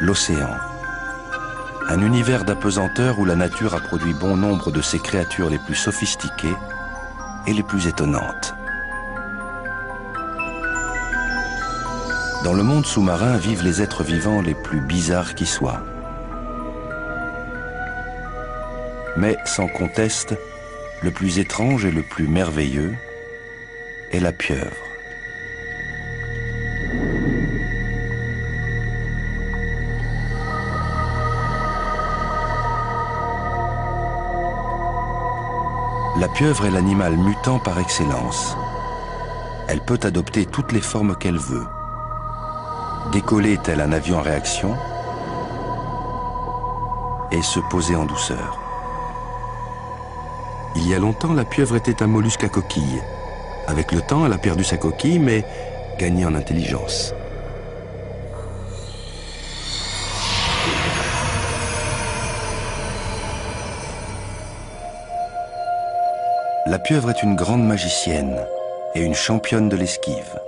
L'océan. Un univers d'apesanteur où la nature a produit bon nombre de ses créatures les plus sophistiquées et les plus étonnantes. Dans le monde sous-marin vivent les êtres vivants les plus bizarres qui soient. Mais sans conteste, le plus étrange et le plus merveilleux est la pieuvre. La pieuvre est l'animal mutant par excellence. Elle peut adopter toutes les formes qu'elle veut. Décoller tel un avion en réaction et se poser en douceur. Il y a longtemps, la pieuvre était un mollusque à coquille. Avec le temps, elle a perdu sa coquille, mais gagné en intelligence. La pieuvre est une grande magicienne et une championne de l'esquive.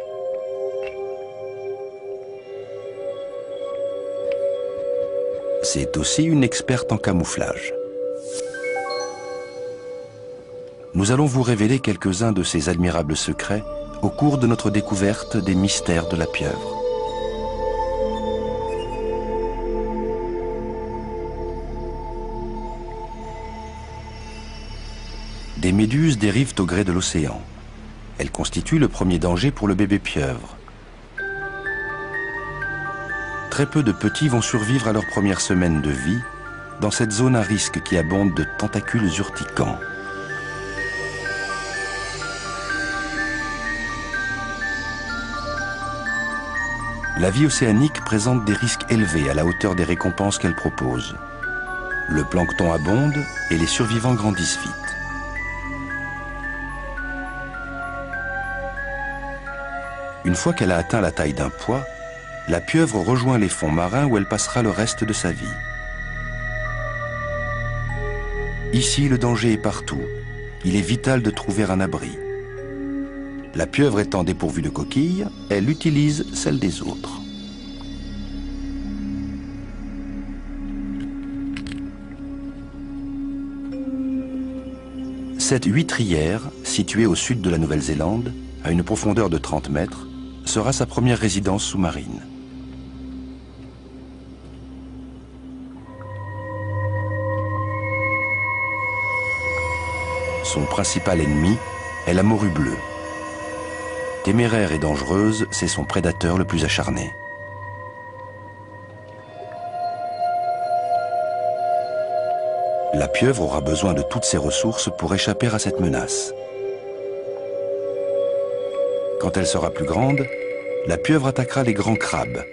C'est aussi une experte en camouflage. Nous allons vous révéler quelques-uns de ses admirables secrets au cours de notre découverte des mystères de la pieuvre. Des méduses dérivent au gré de l'océan. Elles constituent le premier danger pour le bébé pieuvre. Très peu de petits vont survivre à leur première semaine de vie dans cette zone à risque qui abonde de tentacules urticants. La vie océanique présente des risques élevés à la hauteur des récompenses qu'elle propose. Le plancton abonde et les survivants grandissent vite. Une fois qu'elle a atteint la taille d'un pois, la pieuvre rejoint les fonds marins où elle passera le reste de sa vie. Ici, le danger est partout. Il est vital de trouver un abri. La pieuvre étant dépourvue de coquille, elle utilise celle des autres. Cette huîtrière, située au sud de la Nouvelle-Zélande, à une profondeur de 30 mètres, sera sa première résidence sous-marine. Son principal ennemi est la morue bleue. Téméraire et dangereuse, c'est son prédateur le plus acharné. La pieuvre aura besoin de toutes ses ressources pour échapper à cette menace. Quand elle sera plus grande, la pieuvre attaquera les grands crabes.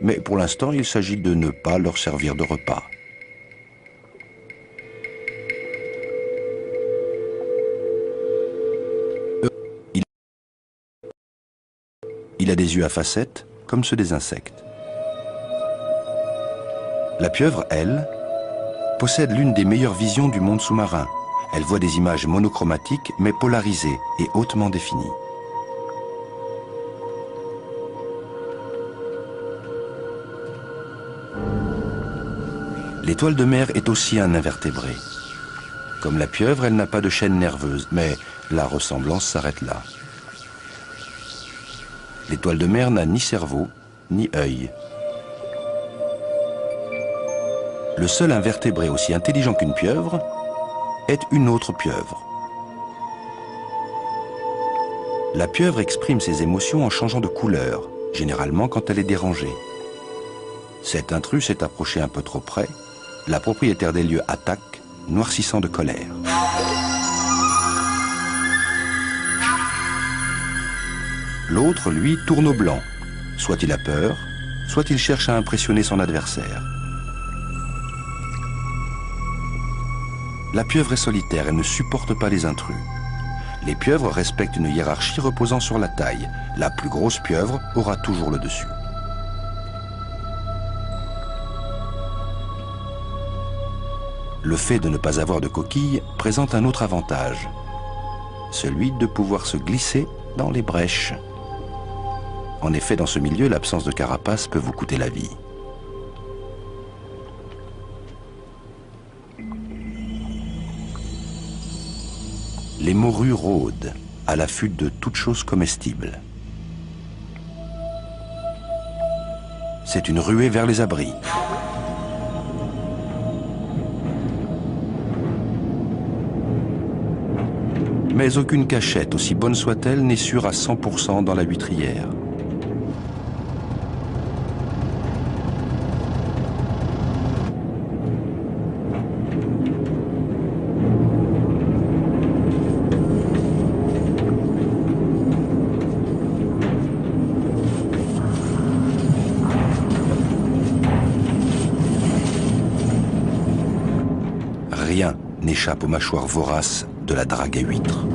Mais pour l'instant, il s'agit de ne pas leur servir de repas. Il a des yeux à facettes, comme ceux des insectes. La pieuvre, elle, possède l'une des meilleures visions du monde sous-marin. Elle voit des images monochromatiques, mais polarisées et hautement définies. L'étoile de mer est aussi un invertébré. Comme la pieuvre, elle n'a pas de chaîne nerveuse, mais la ressemblance s'arrête là. L'étoile de mer n'a ni cerveau, ni œil. Le seul invertébré aussi intelligent qu'une pieuvre est une autre pieuvre. La pieuvre exprime ses émotions en changeant de couleur, généralement quand elle est dérangée. Cet intrus s'est approché un peu trop près. La propriétaire des lieux attaque, noircissant de colère. L'autre, lui, tourne au blanc. Soit il a peur, soit il cherche à impressionner son adversaire. La pieuvre est solitaire, elle ne supporte pas les intrus. Les pieuvres respectent une hiérarchie reposant sur la taille. La plus grosse pieuvre aura toujours le dessus. Le fait de ne pas avoir de coquille présente un autre avantage, celui de pouvoir se glisser dans les brèches. En effet, dans ce milieu, l'absence de carapace peut vous coûter la vie. Les morues rôdent, à l'affût de toute chose comestible. C'est une ruée vers les abris. Mais aucune cachette, aussi bonne soit-elle, n'est sûre à 100% dans la huîtrière. Rien n'échappe aux mâchoires voraces de la drague à huîtres.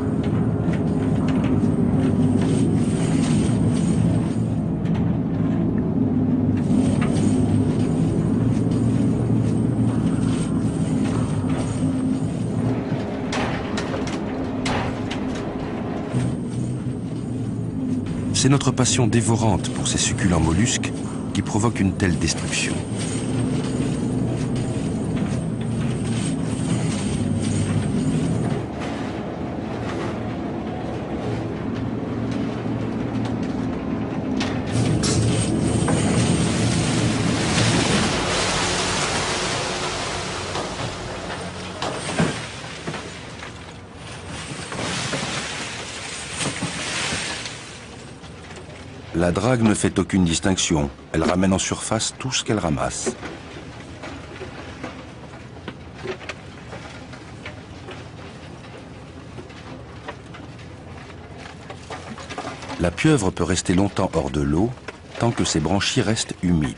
C'est notre passion dévorante pour ces succulents mollusques qui provoque une telle destruction. La drague ne fait aucune distinction. Elle ramène en surface tout ce qu'elle ramasse. La pieuvre peut rester longtemps hors de l'eau tant que ses branchies restent humides.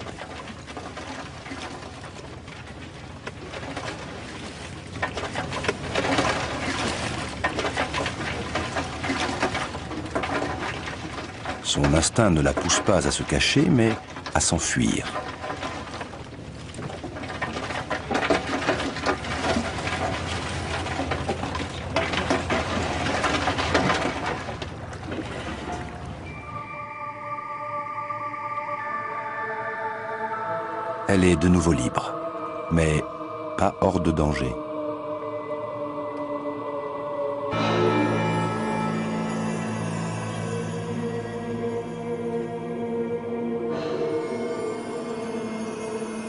Son instinct ne la pousse pas à se cacher, mais à s'enfuir. Elle est de nouveau libre, mais pas hors de danger.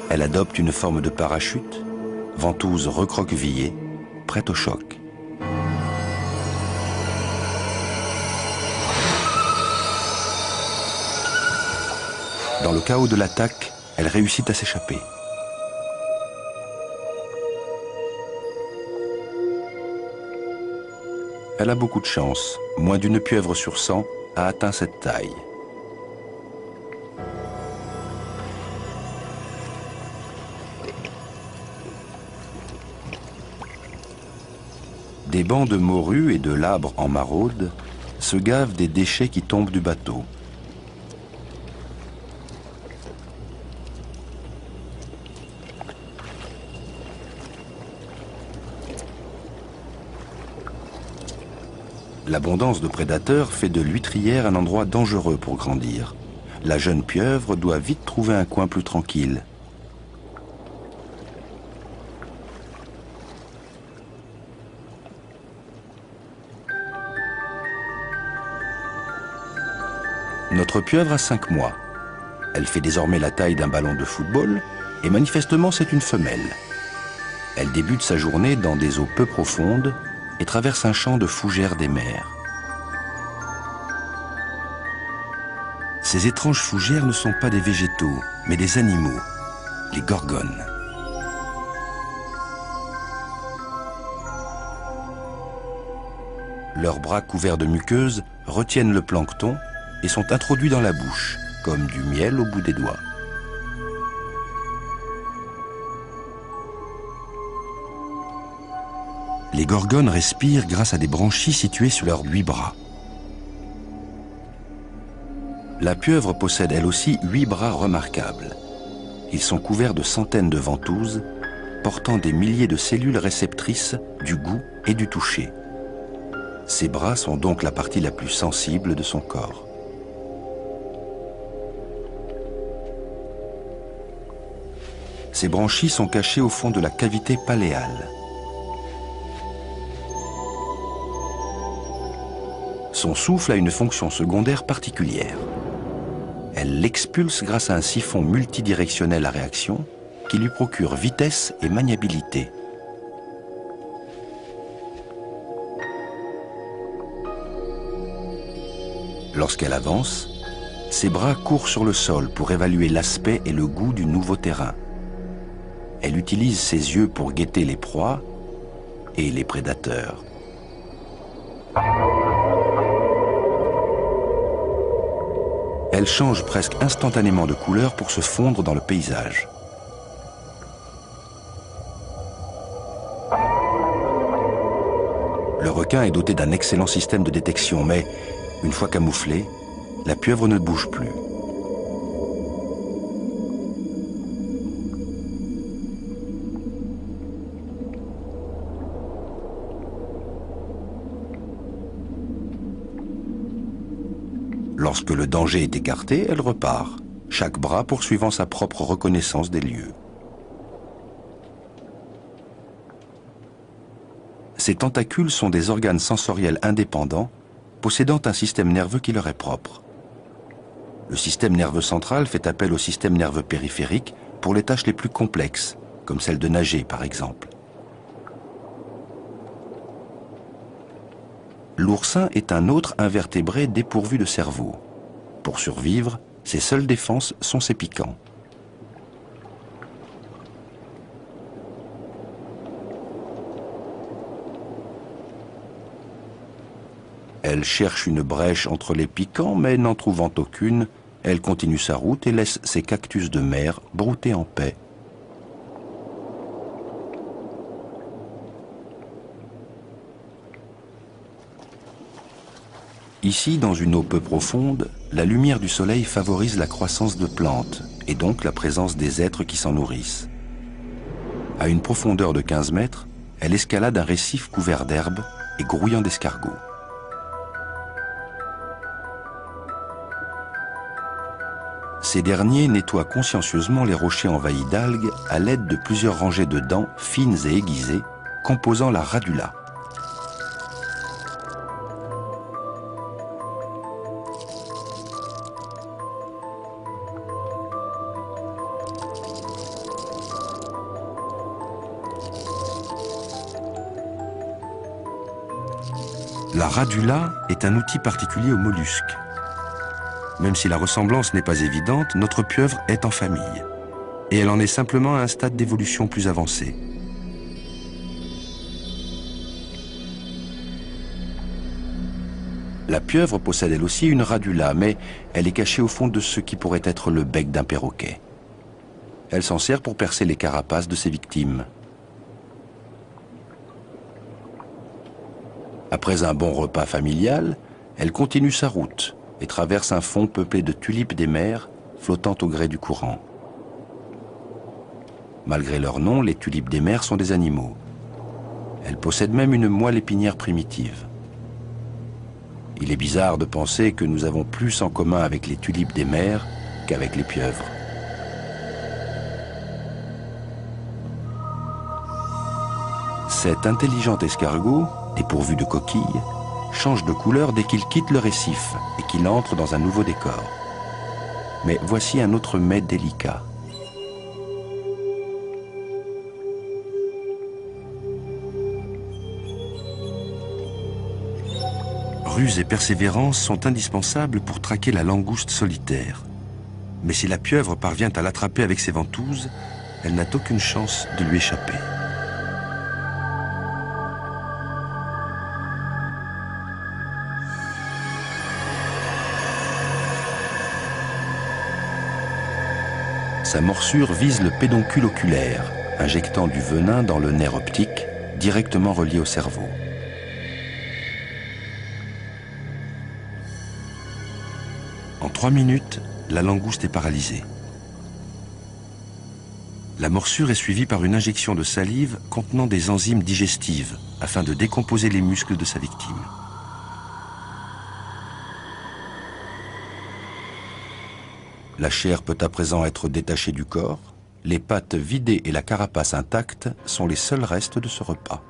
Elle adopte une forme de parachute, ventouse recroquevillée, prête au choc. Dans le chaos de l'attaque, elle réussit à s'échapper. Elle a beaucoup de chance. Moins d'une pieuvre sur 100 a atteint cette taille. Des bancs de morues et de labres en maraude se gavent des déchets qui tombent du bateau. L'abondance de prédateurs fait de l'huîtrière un endroit dangereux pour grandir. La jeune pieuvre doit vite trouver un coin plus tranquille. Notre pieuvre a 5 mois. Elle fait désormais la taille d'un ballon de football et manifestement c'est une femelle. Elle débute sa journée dans des eaux peu profondes et traverse un champ de fougères des mers. Ces étranges fougères ne sont pas des végétaux, mais des animaux, les gorgones. Leurs bras couverts de muqueuses retiennent le plancton et sont introduits dans la bouche, comme du miel au bout des doigts. Les gorgones respirent grâce à des branchies situées sur leurs 8 bras. La pieuvre possède elle aussi 8 bras remarquables. Ils sont couverts de centaines de ventouses, portant des milliers de cellules réceptrices du goût et du toucher. Ses bras sont donc la partie la plus sensible de son corps. Ces branchies sont cachées au fond de la cavité paléale. Son souffle a une fonction secondaire particulière. Elle l'expulse grâce à un siphon multidirectionnel à réaction qui lui procure vitesse et maniabilité. Lorsqu'elle avance, ses bras courent sur le sol pour évaluer l'aspect et le goût du nouveau terrain. Elle utilise ses yeux pour guetter les proies et les prédateurs. Elle change presque instantanément de couleur pour se fondre dans le paysage. Le requin est doté d'un excellent système de détection, mais une fois camouflée, la pieuvre ne bouge plus. Lorsque le danger est écarté, elle repart, chaque bras poursuivant sa propre reconnaissance des lieux. Ces tentacules sont des organes sensoriels indépendants, possédant un système nerveux qui leur est propre. Le système nerveux central fait appel au système nerveux périphérique pour les tâches les plus complexes, comme celle de nager par exemple. L'oursin est un autre invertébré dépourvu de cerveau. Pour survivre, ses seules défenses sont ses piquants. Elle cherche une brèche entre les piquants, mais n'en trouvant aucune, elle continue sa route et laisse ses cactus de mer brouter en paix. Ici, dans une eau peu profonde, la lumière du soleil favorise la croissance de plantes et donc la présence des êtres qui s'en nourrissent. À une profondeur de 15 mètres, elle escalade un récif couvert d'herbes et grouillant d'escargots. Ces derniers nettoient consciencieusement les rochers envahis d'algues à l'aide de plusieurs rangées de dents fines et aiguisées composant la radula. La radula est un outil particulier aux mollusques. Même si la ressemblance n'est pas évidente, notre pieuvre est en famille. Et elle en est simplement à un stade d'évolution plus avancé. La pieuvre possède elle aussi une radula, mais elle est cachée au fond de ce qui pourrait être le bec d'un perroquet. Elle s'en sert pour percer les carapaces de ses victimes. Après un bon repas familial, elle continue sa route et traverse un fond peuplé de tulipes des mers flottant au gré du courant. Malgré leur nom, les tulipes des mers sont des animaux. Elles possèdent même une moelle épinière primitive. Il est bizarre de penser que nous avons plus en commun avec les tulipes des mers qu'avec les pieuvres. Cet intelligent escargot, dépourvu de coquilles, change de couleur dès qu'il quitte le récif et qu'il entre dans un nouveau décor. Mais voici un autre mets délicat. Ruse et persévérance sont indispensables pour traquer la langouste solitaire. Mais si la pieuvre parvient à l'attraper avec ses ventouses, elle n'a aucune chance de lui échapper. Sa morsure vise le pédoncule oculaire, injectant du venin dans le nerf optique, directement relié au cerveau. En 3 minutes, la langouste est paralysée. La morsure est suivie par une injection de salive contenant des enzymes digestives afin de décomposer les muscles de sa victime. La chair peut à présent être détachée du corps. Les pattes vidées et la carapace intacte sont les seuls restes de ce repas.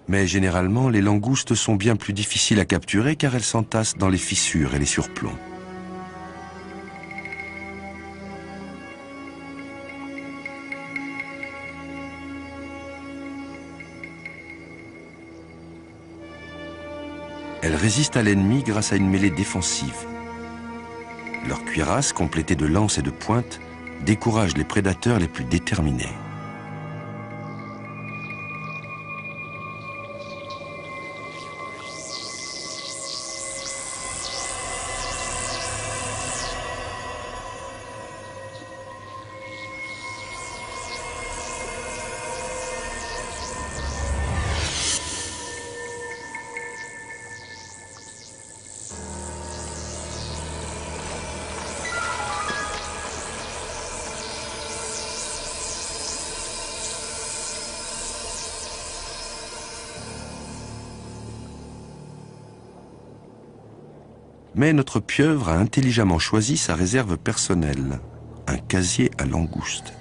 Mais généralement, les langoustes sont bien plus difficiles à capturer car elles s'entassent dans les fissures et les surplombs. Elles résistent à l'ennemi grâce à une mêlée défensive. Leur cuirasse, complétée de lances et de pointes, décourage les prédateurs les plus déterminés. Mais notre pieuvre a intelligemment choisi sa réserve personnelle, un casier à langoustes.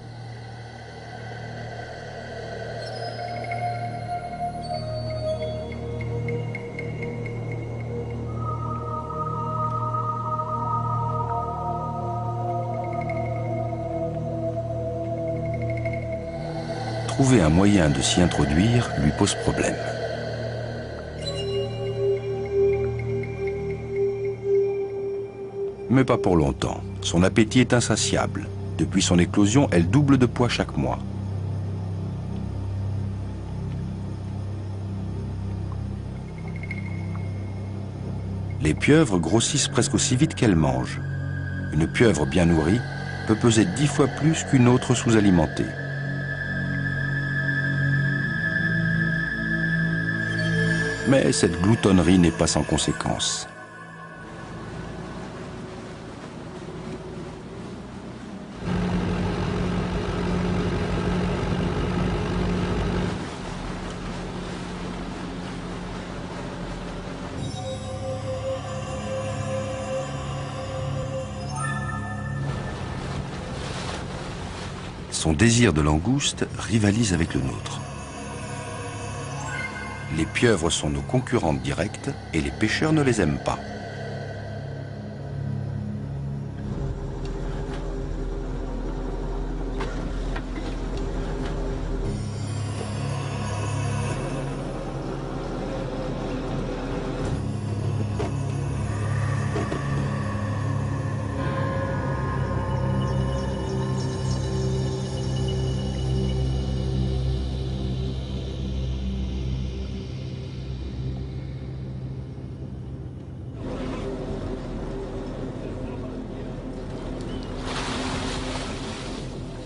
Trouver un moyen de s'y introduire lui pose problème. Mais pas pour longtemps. Son appétit est insatiable. Depuis son éclosion, elle double de poids chaque mois. Les pieuvres grossissent presque aussi vite qu'elles mangent. Une pieuvre bien nourrie peut peser 10 fois plus qu'une autre sous-alimentée. Mais cette gloutonnerie n'est pas sans conséquences. Son désir de langouste rivalise avec le nôtre. Les pieuvres sont nos concurrentes directes et les pêcheurs ne les aiment pas.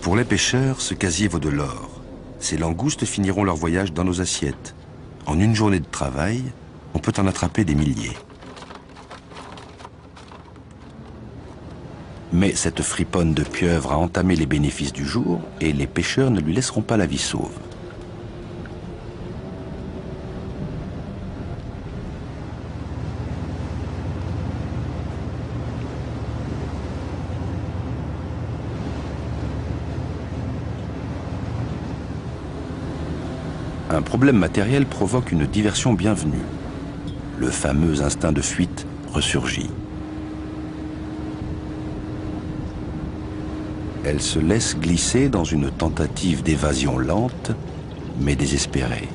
Pour les pêcheurs, ce casier vaut de l'or. Ces langoustes finiront leur voyage dans nos assiettes. En une journée de travail, on peut en attraper des milliers. Mais cette friponne de pieuvre a entamé les bénéfices du jour et les pêcheurs ne lui laisseront pas la vie sauve. Un problème matériel provoque une diversion bienvenue. Le fameux instinct de fuite ressurgit. Elle se laisse glisser dans une tentative d'évasion lente, mais désespérée.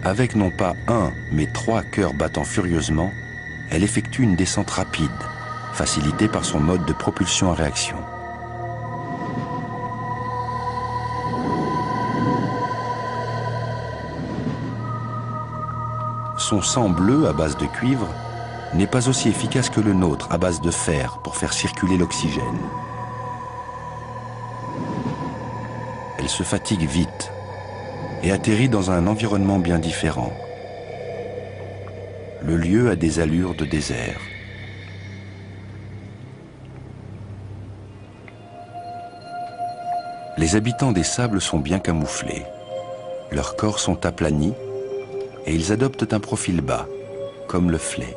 Avec non pas un, mais 3 cœurs battant furieusement, elle effectue une descente rapide, facilitée par son mode de propulsion à réaction. Son sang bleu à base de cuivre n'est pas aussi efficace que le nôtre à base de fer pour faire circuler l'oxygène. Elle se fatigue vite et atterrit dans un environnement bien différent. Le lieu a des allures de désert. Les habitants des sables sont bien camouflés. Leurs corps sont aplanis et ils adoptent un profil bas, comme le flait.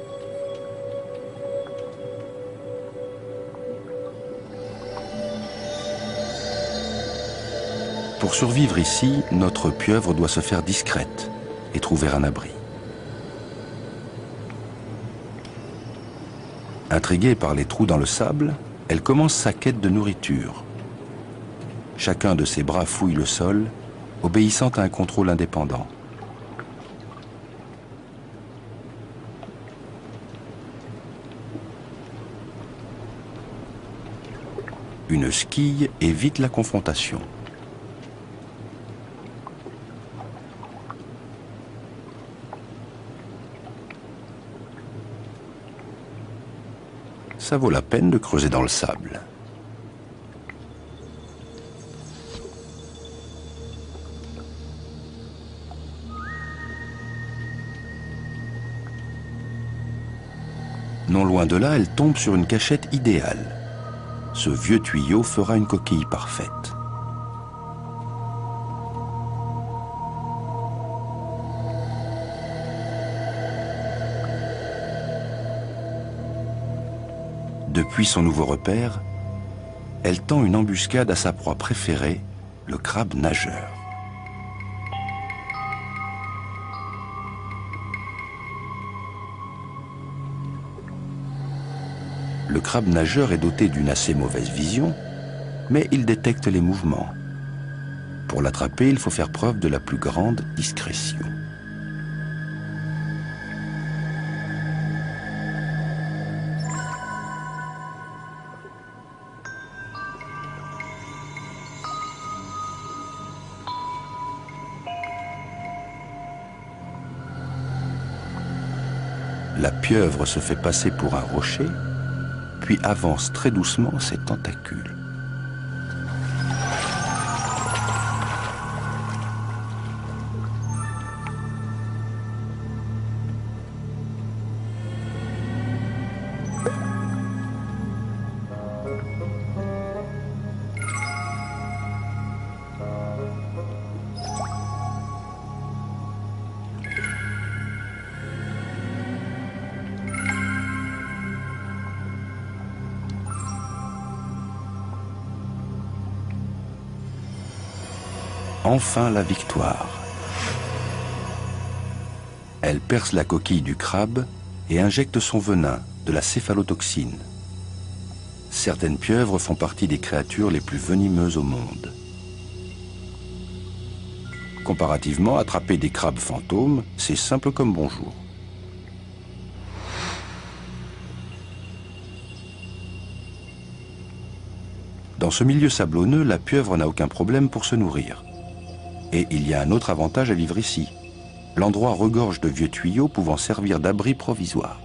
Pour survivre ici, notre pieuvre doit se faire discrète et trouver un abri. Intriguée par les trous dans le sable, elle commence sa quête de nourriture. Chacun de ses bras fouille le sol, obéissant à un contrôle indépendant. Une squille évite la confrontation. Ça vaut la peine de creuser dans le sable. Non loin de là, elle tombe sur une cachette idéale. Ce vieux tuyau fera une coquille parfaite. Depuis son nouveau repère, elle tend une embuscade à sa proie préférée, le crabe nageur. Le crabe nageur est doté d'une assez mauvaise vision, mais il détecte les mouvements. Pour l'attraper, il faut faire preuve de la plus grande discrétion. La pieuvre se fait passer pour un rocher, puis avance très doucement ses tentacules. Enfin la victoire. Elle perce la coquille du crabe et injecte son venin, de la céphalotoxine. Certaines pieuvres font partie des créatures les plus venimeuses au monde. Comparativement, attraper des crabes fantômes, c'est simple comme bonjour. Dans ce milieu sablonneux, la pieuvre n'a aucun problème pour se nourrir. Et il y a un autre avantage à vivre ici. L'endroit regorge de vieux tuyaux pouvant servir d'abri provisoire.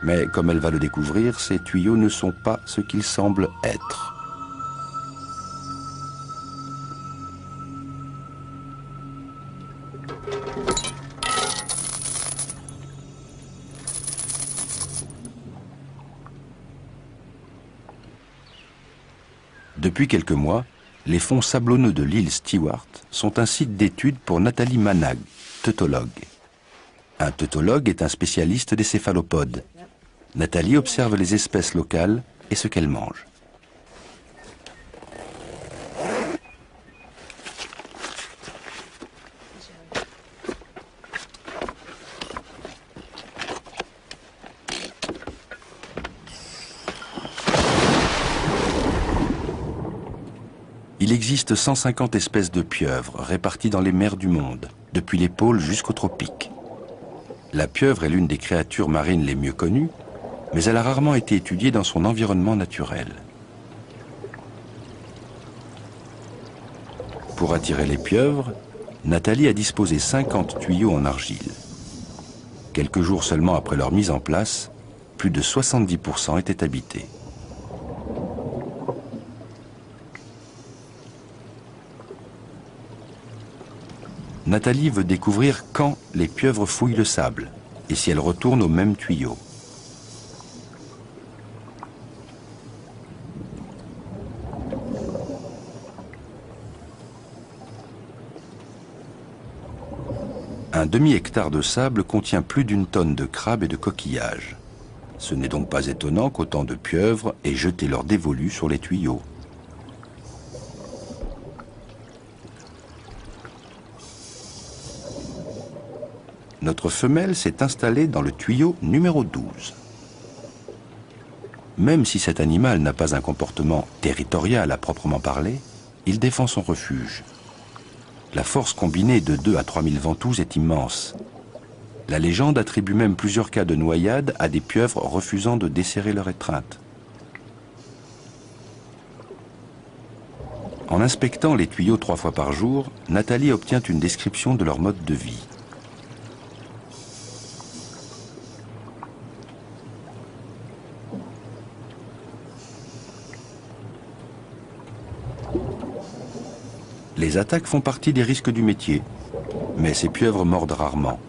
Mais comme elle va le découvrir, ces tuyaux ne sont pas ce qu'ils semblent être. Depuis quelques mois, les fonds sablonneux de l'île Stewart sont un site d'étude pour Nathalie Manag, teutologue. Un teutologue est un spécialiste des céphalopodes. Nathalie observe les espèces locales et ce qu'elles mangent. Il existe 150 espèces de pieuvres réparties dans les mers du monde, depuis les pôles jusqu'aux tropiques. La pieuvre est l'une des créatures marines les mieux connues, mais elle a rarement été étudiée dans son environnement naturel. Pour attirer les pieuvres, Nathalie a disposé 50 tuyaux en argile. Quelques jours seulement après leur mise en place, plus de 70% étaient habités. Nathalie veut découvrir quand les pieuvres fouillent le sable et si elles retournent au même tuyau. Un demi-hectare de sable contient plus d'une tonne de crabes et de coquillages. Ce n'est donc pas étonnant qu'autant de pieuvres aient jeté leur dévolu sur les tuyaux. Notre femelle s'est installée dans le tuyau numéro 12. Même si cet animal n'a pas un comportement territorial à proprement parler, il défend son refuge. La force combinée de 2 à 3 000 ventouses est immense. La légende attribue même plusieurs cas de noyade à des pieuvres refusant de desserrer leur étreinte. En inspectant les tuyaux 3 fois par jour, Nathalie obtient une description de leur mode de vie. Les attaques font partie des risques du métier, mais ces pieuvres mordent rarement.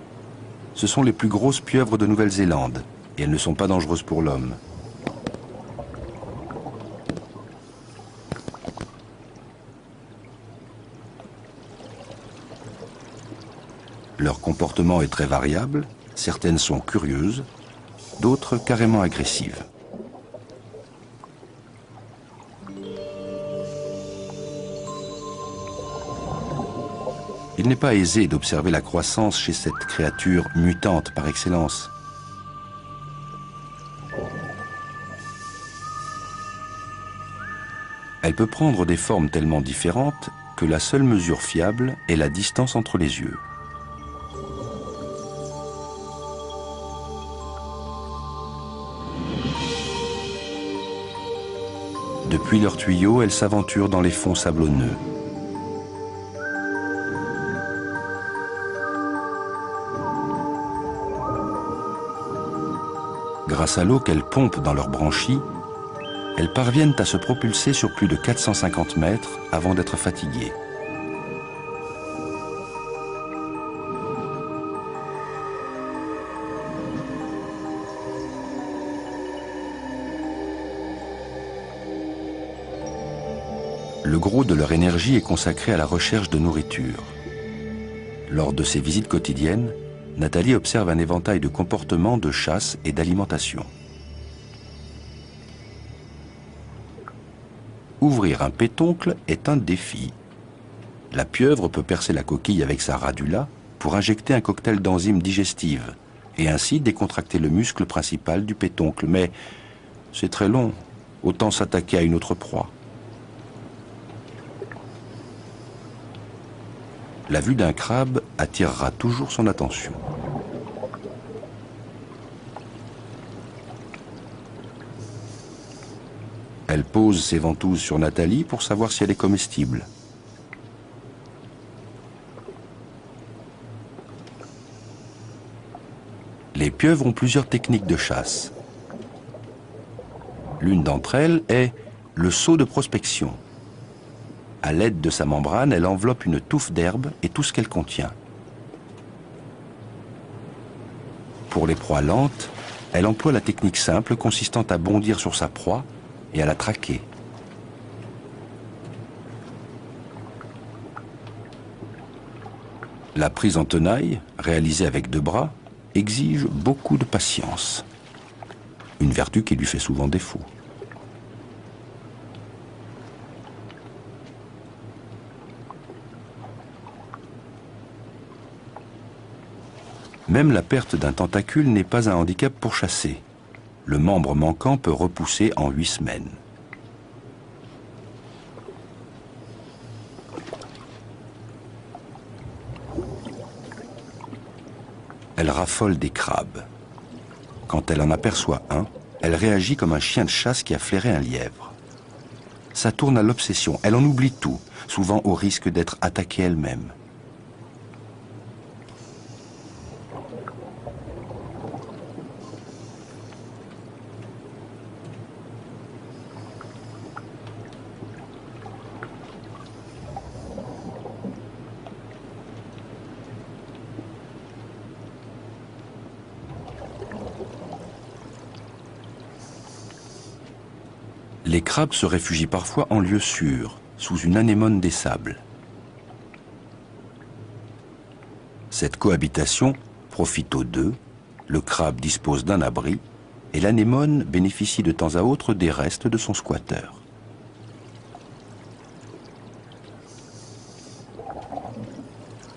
Ce sont les plus grosses pieuvres de Nouvelle-Zélande et elles ne sont pas dangereuses pour l'homme. Leur comportement est très variable, certaines sont curieuses, d'autres carrément agressives. Il n'est pas aisé d'observer la croissance chez cette créature mutante par excellence. Elle peut prendre des formes tellement différentes que la seule mesure fiable est la distance entre les yeux. Depuis leur tuyau, elles s'aventurent dans les fonds sablonneux. Grâce à l'eau qu'elles pompent dans leurs branchies, elles parviennent à se propulser sur plus de 450 mètres avant d'être fatiguées. Le gros de leur énergie est consacré à la recherche de nourriture. Lors de ses visites quotidiennes, Nathalie observe un éventail de comportements de chasse et d'alimentation. Ouvrir un pétoncle est un défi. La pieuvre peut percer la coquille avec sa radula pour injecter un cocktail d'enzymes digestives et ainsi décontracter le muscle principal du pétoncle. Mais c'est très long, autant s'attaquer à une autre proie. La vue d'un crabe attirera toujours son attention. Elle pose ses ventouses sur Nathalie pour savoir si elle est comestible. Les pieuvres ont plusieurs techniques de chasse. L'une d'entre elles est le saut de prospection. À l'aide de sa membrane, elle enveloppe une touffe d'herbe et tout ce qu'elle contient. Pour les proies lentes, elle emploie la technique simple consistant à bondir sur sa proie et à la traquer. La prise en tenaille, réalisée avec 2 bras, exige beaucoup de patience. Une vertu qui lui fait souvent défaut. Même la perte d'un tentacule n'est pas un handicap pour chasser. Le membre manquant peut repousser en 8 semaines. Elle raffole des crabes. Quand elle en aperçoit un, elle réagit comme un chien de chasse qui a flairé un lièvre. Ça tourne à l'obsession, elle en oublie tout, souvent au risque d'être attaquée elle-même. Les crabes se réfugient parfois en lieu sûr, sous une anémone des sables. Cette cohabitation profite aux deux, le crabe dispose d'un abri et l'anémone bénéficie de temps à autre des restes de son squatteur.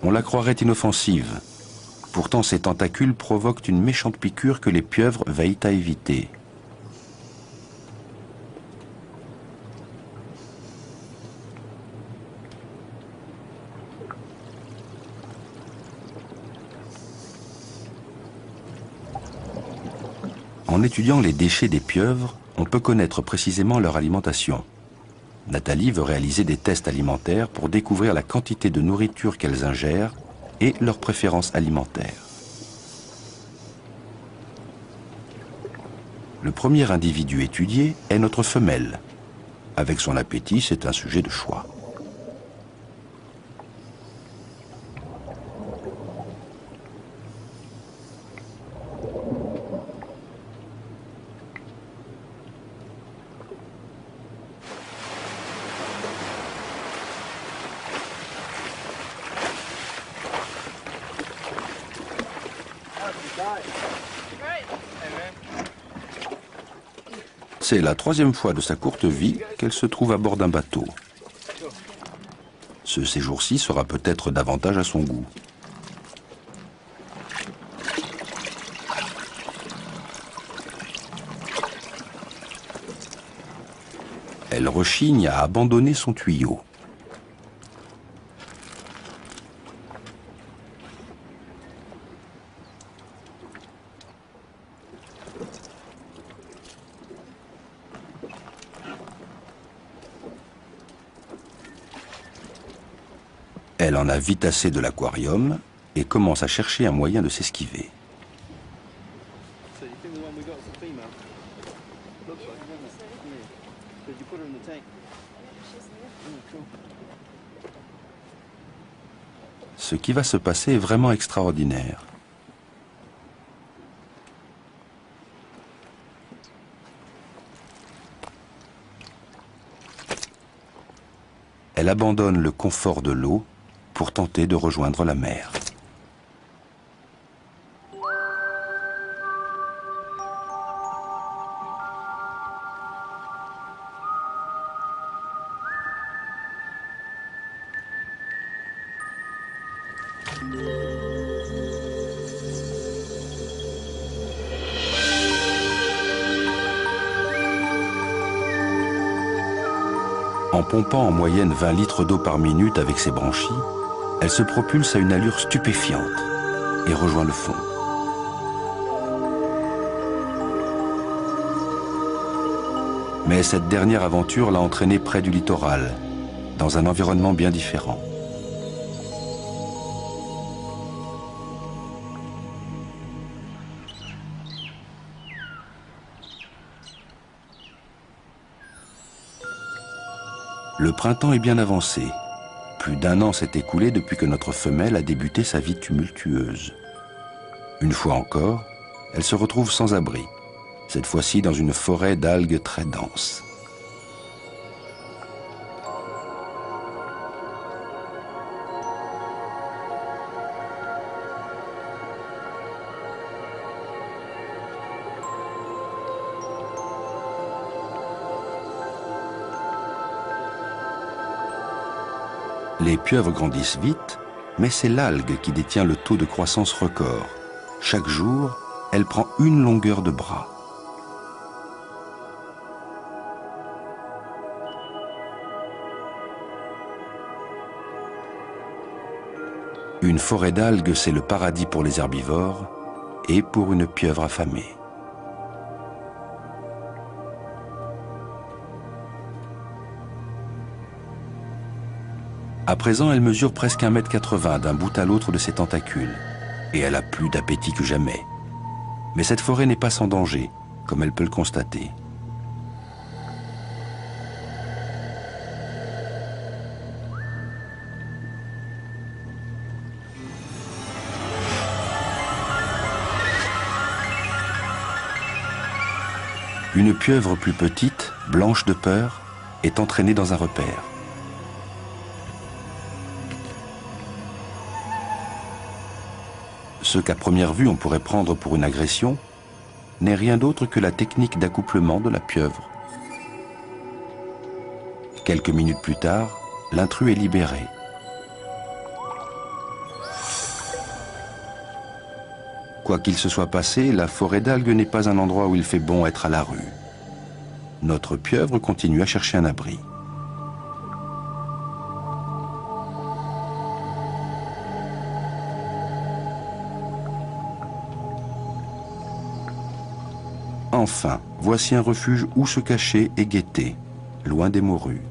On la croirait inoffensive. Pourtant, ses tentacules provoquent une méchante piqûre que les pieuvres veillent à éviter. En étudiant les déchets des pieuvres, on peut connaître précisément leur alimentation. Nathalie veut réaliser des tests alimentaires pour découvrir la quantité de nourriture qu'elles ingèrent et leurs préférences alimentaires. Le premier individu étudié est notre femelle. Avec son appétit, c'est un sujet de choix. C'est la troisième fois de sa courte vie qu'elle se trouve à bord d'un bateau. Ce séjour-ci sera peut-être davantage à son goût. Elle rechigne à abandonner son tuyau. Elle en a vite assez de l'aquarium et commence à chercher un moyen de s'esquiver. Ce qui va se passer est vraiment extraordinaire. Elle abandonne le confort de l'eau pour tenter de rejoindre la mer. En pompant en moyenne 20 litres d'eau par minute avec ses branchies, elle se propulse à une allure stupéfiante et rejoint le fond. Mais cette dernière aventure l'a entraînée près du littoral, dans un environnement bien différent. Le printemps est bien avancé. Plus d'un an s'est écoulé depuis que notre femelle a débuté sa vie tumultueuse. Une fois encore, elle se retrouve sans abri, cette fois-ci dans une forêt d'algues très dense. Les pieuvres grandissent vite, mais c'est l'algue qui détient le taux de croissance record. Chaque jour, elle prend une longueur de bras. Une forêt d'algues, c'est le paradis pour les herbivores et pour une pieuvre affamée. À présent, elle mesure presque 1,80 m d'un bout à l'autre de ses tentacules, et elle a plus d'appétit que jamais. Mais cette forêt n'est pas sans danger, comme elle peut le constater. Une pieuvre plus petite, blanche de peur, est entraînée dans un repère. Ce qu'à première vue on pourrait prendre pour une agression n'est rien d'autre que la technique d'accouplement de la pieuvre. Quelques minutes plus tard, l'intrus est libéré. Quoi qu'il se soit passé, la forêt d'algues n'est pas un endroit où il fait bon être à la rue. Notre pieuvre continue à chercher un abri. Enfin, voici un refuge où se cacher et guetter, loin des morues.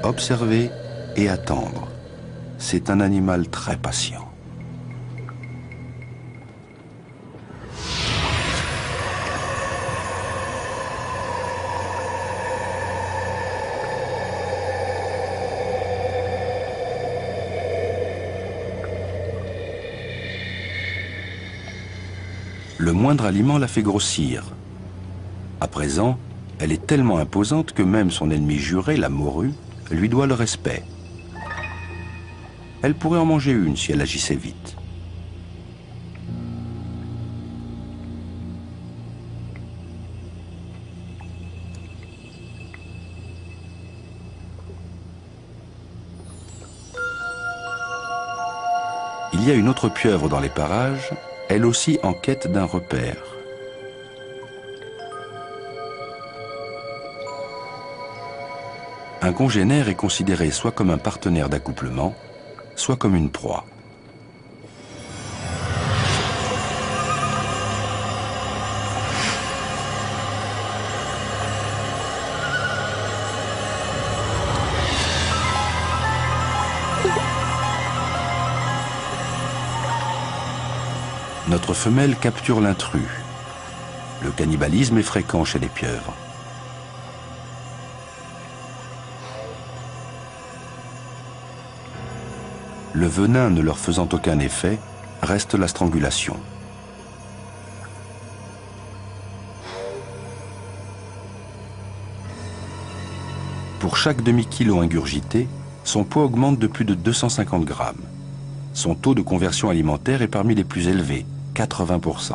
Observer et attendre. C'est un animal très patient. Le moindre aliment la fait grossir. À présent, elle est tellement imposante que même son ennemi juré, la morue, lui doit le respect. Elle pourrait en manger une si elle agissait vite. Il y a une autre pieuvre dans les parages, elle aussi en quête d'un repère. Un congénère est considéré soit comme un partenaire d'accouplement, soit comme une proie. Notre femelle capture l'intrus. Le cannibalisme est fréquent chez les pieuvres. Le venin ne leur faisant aucun effet, reste la strangulation. Pour chaque demi-kilo ingurgité, son poids augmente de plus de 250 grammes. Son taux de conversion alimentaire est parmi les plus élevés, 80%.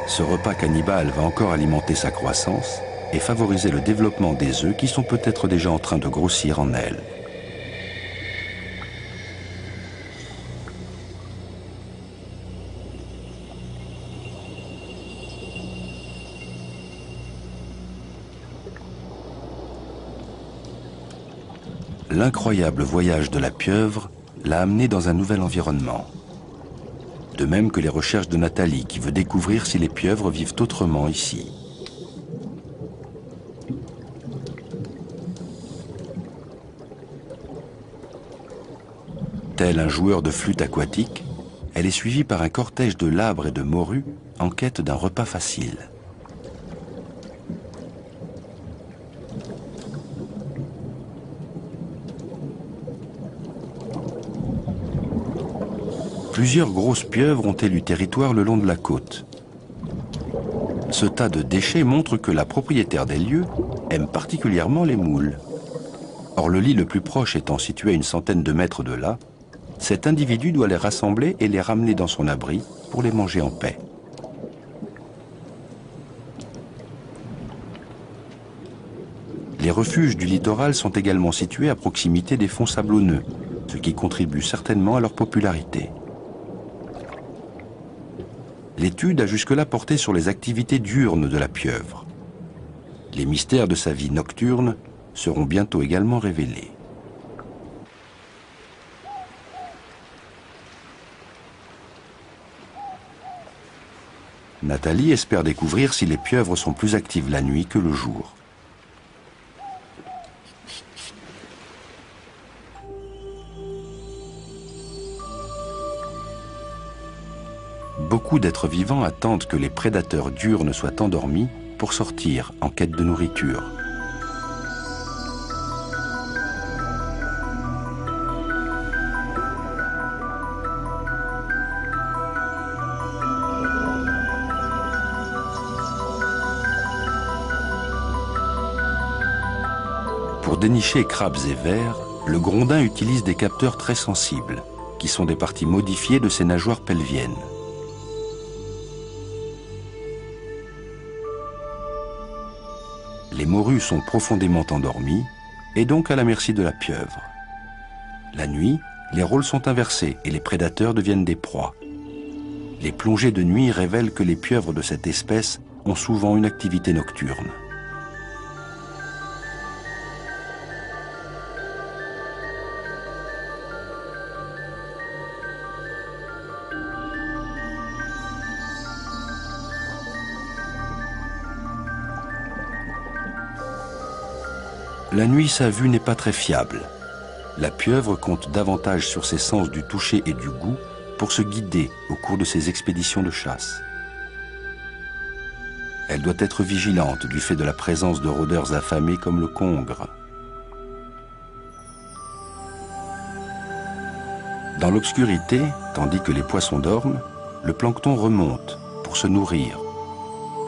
Ce repas cannibale va encore alimenter sa croissance et favoriser le développement des œufs qui sont peut-être déjà en train de grossir en elle. L'incroyable voyage de la pieuvre l'a amenée dans un nouvel environnement. De même que les recherches de Nathalie qui veut découvrir si les pieuvres vivent autrement ici. Tel un joueur de flûte aquatique, elle est suivie par un cortège de labres et de morues en quête d'un repas facile. Plusieurs grosses pieuvres ont élu territoire le long de la côte. Ce tas de déchets montre que la propriétaire des lieux aime particulièrement les moules. Or, le lit le plus proche étant situé à une centaine de mètres de là, cet individu doit les rassembler et les ramener dans son abri pour les manger en paix. Les refuges du littoral sont également situés à proximité des fonds sablonneux, ce qui contribue certainement à leur popularité. L'étude a jusque-là porté sur les activités diurnes de la pieuvre. Les mystères de sa vie nocturne seront bientôt également révélés. Nathalie espère découvrir si les pieuvres sont plus actives la nuit que le jour. Beaucoup d'êtres vivants attendent que les prédateurs diurnes soient endormis pour sortir en quête de nourriture. Pour dénicher crabes et vers, le grondin utilise des capteurs très sensibles, qui sont des parties modifiées de ses nageoires pelviennes. Les morues sont profondément endormies et donc à la merci de la pieuvre. La nuit, les rôles sont inversés et les prédateurs deviennent des proies. Les plongées de nuit révèlent que les pieuvres de cette espèce ont souvent une activité nocturne. La nuit, sa vue n'est pas très fiable. La pieuvre compte davantage sur ses sens du toucher et du goût pour se guider au cours de ses expéditions de chasse. Elle doit être vigilante du fait de la présence de rôdeurs affamés comme le congre. Dans l'obscurité, tandis que les poissons dorment, le plancton remonte pour se nourrir,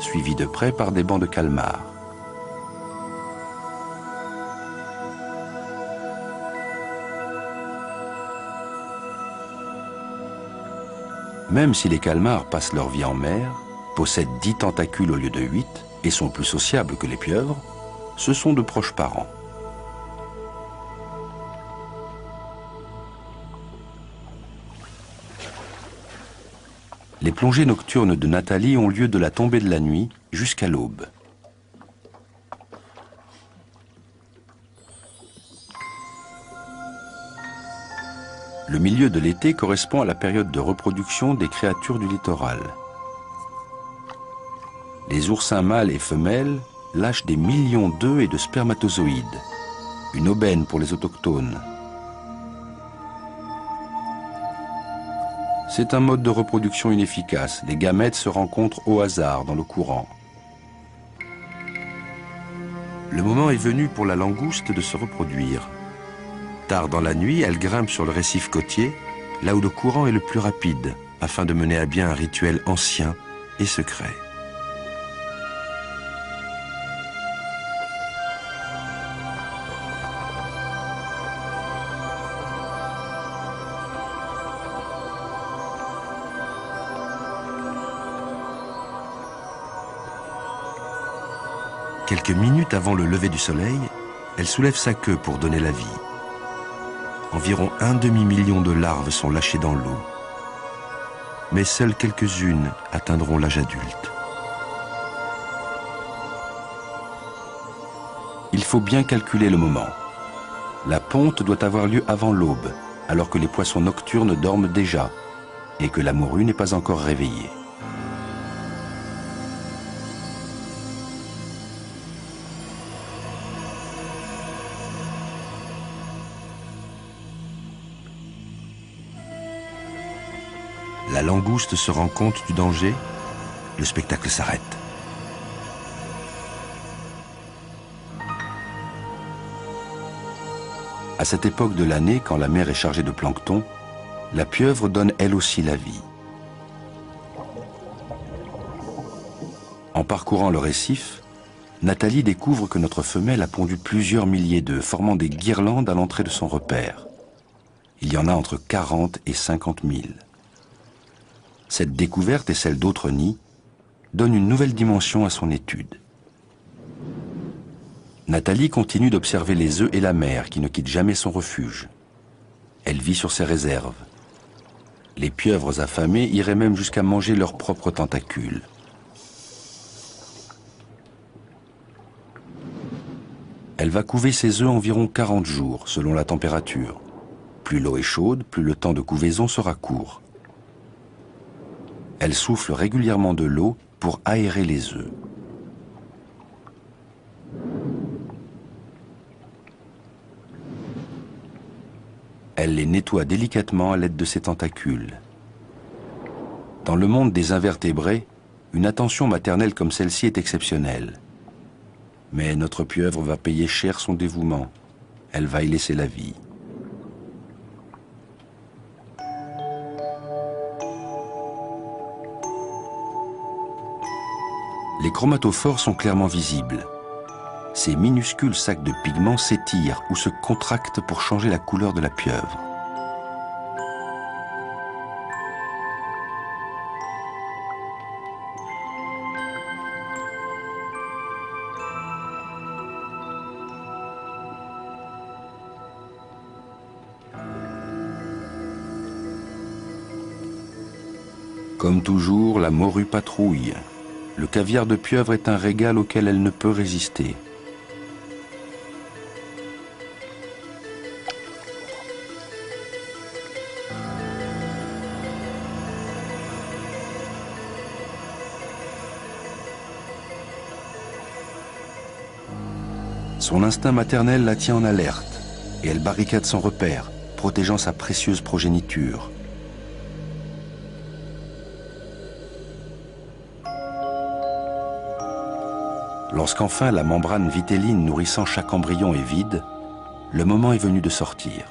suivi de près par des bancs de calmars. Même si les calmars passent leur vie en mer, possèdent 10 tentacules au lieu de 8 et sont plus sociables que les pieuvres, ce sont de proches parents. Les plongées nocturnes de Nathalie ont lieu de la tombée de la nuit jusqu'à l'aube. Le milieu de l'été correspond à la période de reproduction des créatures du littoral. Les oursins mâles et femelles lâchent des millions d'œufs et de spermatozoïdes, une aubaine pour les autochtones. C'est un mode de reproduction inefficace. Les gamètes se rencontrent au hasard dans le courant. Le moment est venu pour la langouste de se reproduire. Tard dans la nuit, elle grimpe sur le récif côtier, là où le courant est le plus rapide, afin de mener à bien un rituel ancien et secret. Quelques minutes avant le lever du soleil, elle soulève sa queue pour donner la vie. Environ un demi-million de larves sont lâchées dans l'eau. Mais seules quelques-unes atteindront l'âge adulte. Il faut bien calculer le moment. La ponte doit avoir lieu avant l'aube, alors que les poissons nocturnes dorment déjà et que la morue n'est pas encore réveillée. La langouste se rend compte du danger, le spectacle s'arrête. À cette époque de l'année, quand la mer est chargée de plancton, la pieuvre donne elle aussi la vie. En parcourant le récif, Nathalie découvre que notre femelle a pondu plusieurs milliers d'œufs, formant des guirlandes à l'entrée de son repère. Il y en a entre 40 et 50 000. Cette découverte et celle d'autres nids donnent une nouvelle dimension à son étude. Nathalie continue d'observer les œufs et la mer qui ne quittent jamais son refuge. Elle vit sur ses réserves. Les pieuvres affamées iraient même jusqu'à manger leurs propres tentacules. Elle va couver ses œufs environ 40 jours, selon la température. Plus l'eau est chaude, plus le temps de couvaison sera court. Elle souffle régulièrement de l'eau pour aérer les œufs. Elle les nettoie délicatement à l'aide de ses tentacules. Dans le monde des invertébrés, une attention maternelle comme celle-ci est exceptionnelle. Mais notre pieuvre va payer cher son dévouement. Elle va y laisser la vie. Les chromatophores sont clairement visibles. Ces minuscules sacs de pigments s'étirent ou se contractent pour changer la couleur de la pieuvre. Comme toujours, la morue patrouille. Le caviar de pieuvre est un régal auquel elle ne peut résister. Son instinct maternel la tient en alerte et elle barricade son repère, protégeant sa précieuse progéniture. Lorsqu'enfin la membrane vitéline nourrissant chaque embryon est vide, le moment est venu de sortir.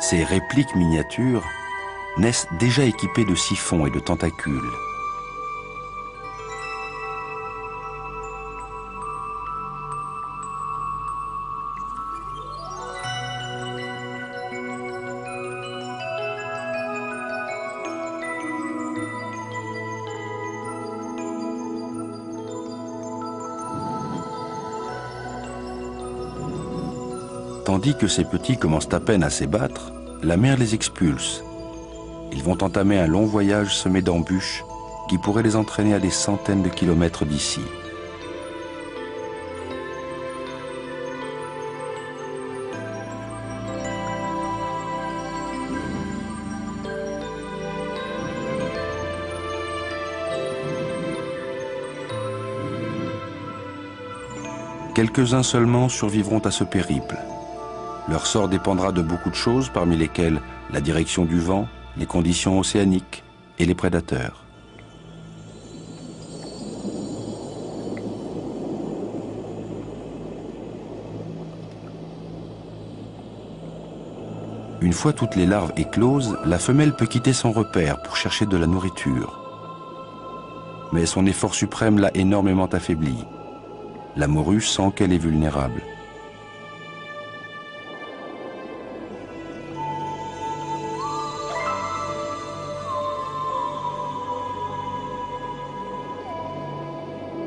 Ces répliques miniatures naissent déjà équipées de siphons et de tentacules. Tandis que ces petits commencent à peine à s'ébattre, la mère les expulse. Ils vont entamer un long voyage semé d'embûches qui pourrait les entraîner à des centaines de kilomètres d'ici. Quelques-uns seulement survivront à ce périple. Leur sort dépendra de beaucoup de choses, parmi lesquelles la direction du vent, les conditions océaniques et les prédateurs. Une fois toutes les larves écloses, la femelle peut quitter son repère pour chercher de la nourriture. Mais son effort suprême l'a énormément affaiblie. La morue sent qu'elle est vulnérable.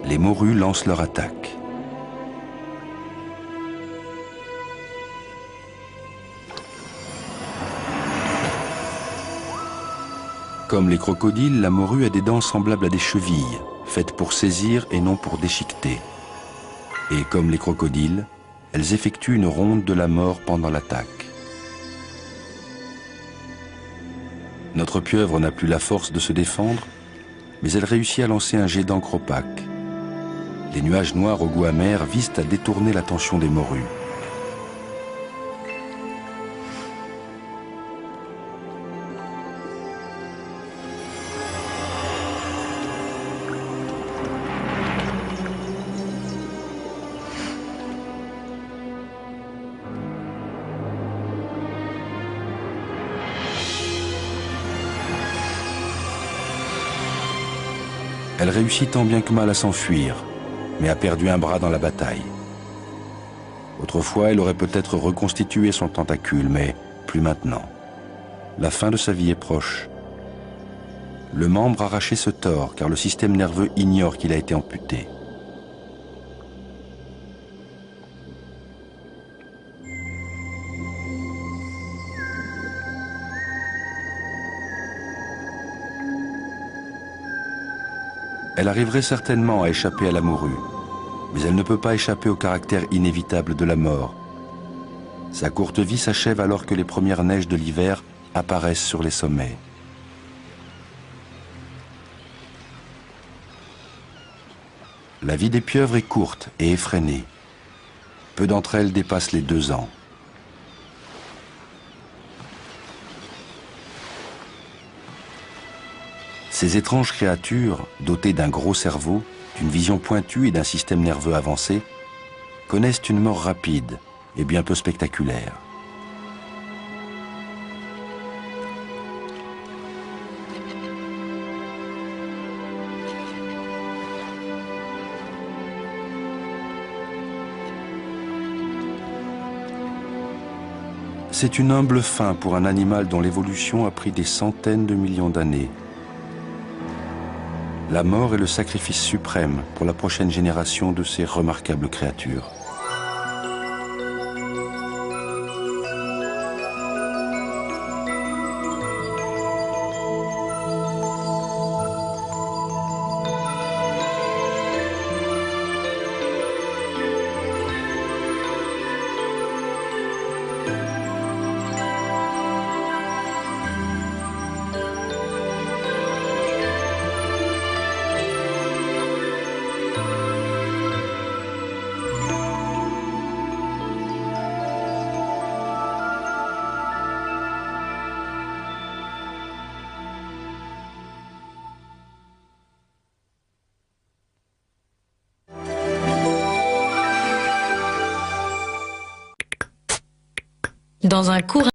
Les morues lancent leur attaque. Comme les crocodiles, la morue a des dents semblables à des chevilles, faites pour saisir et non pour déchiqueter. Et comme les crocodiles, elles effectuent une ronde de la mort pendant l'attaque. Notre pieuvre n'a plus la force de se défendre, mais elle réussit à lancer un jet d'encre opaque. Les nuages noirs au goût amer visent à détourner l'attention des morues. Elle réussit tant bien que mal à s'enfuir, mais a perdu un bras dans la bataille. Autrefois, elle aurait peut-être reconstitué son tentacule, mais plus maintenant. La fin de sa vie est proche. Le membre arraché se tord, car le système nerveux ignore qu'il a été amputé. Elle arriverait certainement à échapper à la morue, mais elle ne peut pas échapper au caractère inévitable de la mort. Sa courte vie s'achève alors que les premières neiges de l'hiver apparaissent sur les sommets. La vie des pieuvres est courte et effrénée. Peu d'entre elles dépassent les 2 ans. Ces étranges créatures, dotées d'un gros cerveau, d'une vision pointue et d'un système nerveux avancé, connaissent une mort rapide et bien peu spectaculaire. C'est une humble fin pour un animal dont l'évolution a pris des centaines de millions d'années. La mort est le sacrifice suprême pour la prochaine génération de ces remarquables créatures. Dans un court